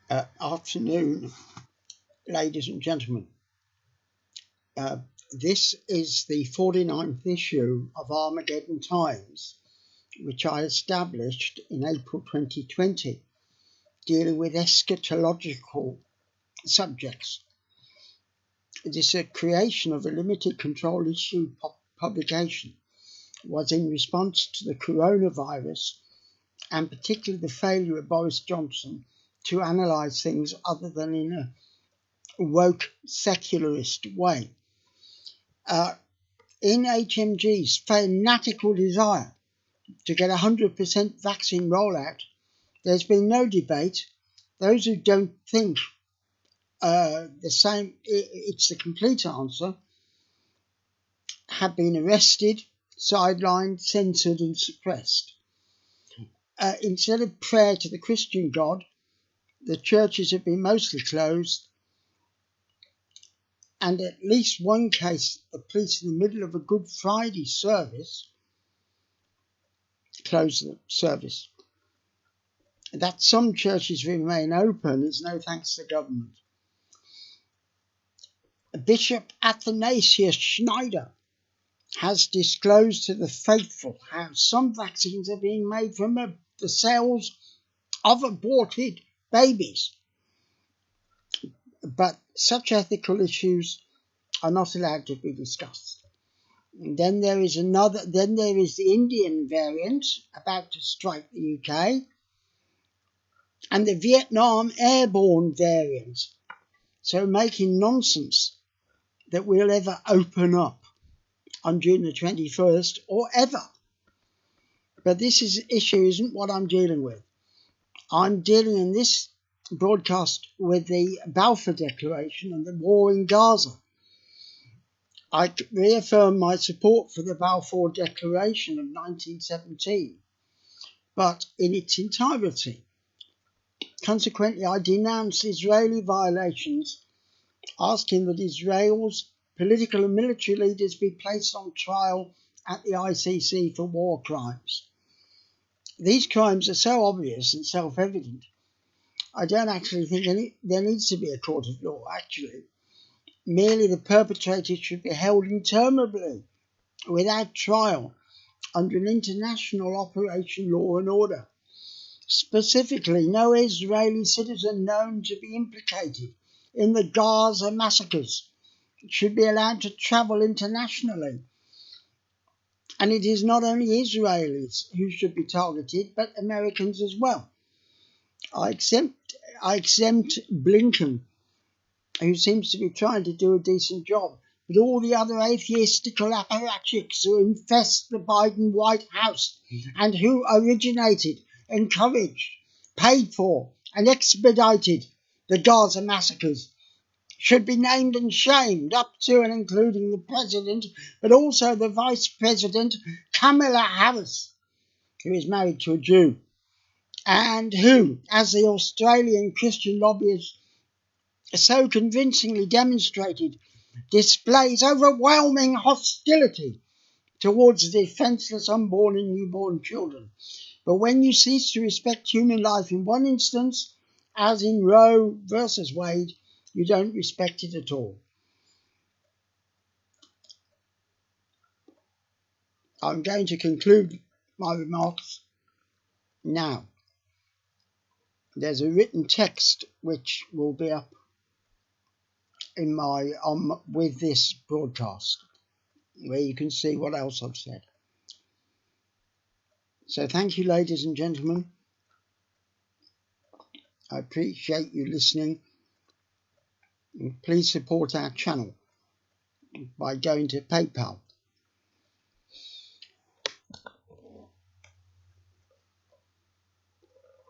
Afternoon, ladies and gentlemen. This is the 49th issue of Armageddon Times, which I established in April 2020, dealing with eschatological subjects. This creation of a limited control issue publication was in response to the coronavirus, and particularly the failure of Boris Johnson to analyse things other than in a woke secularist way. In HMG's fanatical desire to get 100% vaccine rollout, there's been no debate. Those who don't think the same, it's the complete answer, have been arrested, sidelined, censored and suppressed. Instead of prayer to the Christian God, the churches have been mostly closed, and at least one case, the police in the middle of a Good Friday service closed the service. That some churches remain open is no thanks to government. Bishop Athanasius Schneider has disclosed to the faithful how some vaccines are being made from the cells of aborted babies. But such ethical issues are not allowed to be discussed. And then there is the Indian variant about to strike the UK, and the Vietnam airborne variant. So making nonsense that we'll ever open up on June the 21st or ever. But this issue isn't what I'm dealing with. I'm dealing in this broadcast with the Balfour Declaration and the war in Gaza. I reaffirm my support for the Balfour Declaration of 1917, but in its entirety. Consequently, I denounce Israeli violations, asking that Israel's political and military leaders be placed on trial at the ICC for war crimes. These crimes are so obvious and self-evident, I don't actually think there needs to be a court of law, actually. Merely the perpetrators should be held interminably without trial under an international Operation Law and Order. Specifically, no Israeli citizen known to be implicated in the Gaza massacres should be allowed to travel internationally. And it is not only Israelis who should be targeted, but Americans as well. I exempt Blinken, who seems to be trying to do a decent job, but all the other atheistical apparatchiks who infest the Biden White House and who originated, encouraged, paid for and expedited the Gaza massacres should be named and shamed, up to and including the President, but also the Vice President, Kamala Harris, who is married to a Jew, and who, as the Australian Christian lobbyists so convincingly demonstrated, displays overwhelming hostility towards the defenceless unborn and newborn children. But when you cease to respect human life in one instance, as in Roe versus Wade, you don't respect it at all. I'm going to conclude my remarks now. There's a written text which will be up in with this broadcast, where you can see what else I've said. So thank you, ladies and gentlemen. I appreciate you listening. Please support our channel by going to PayPal.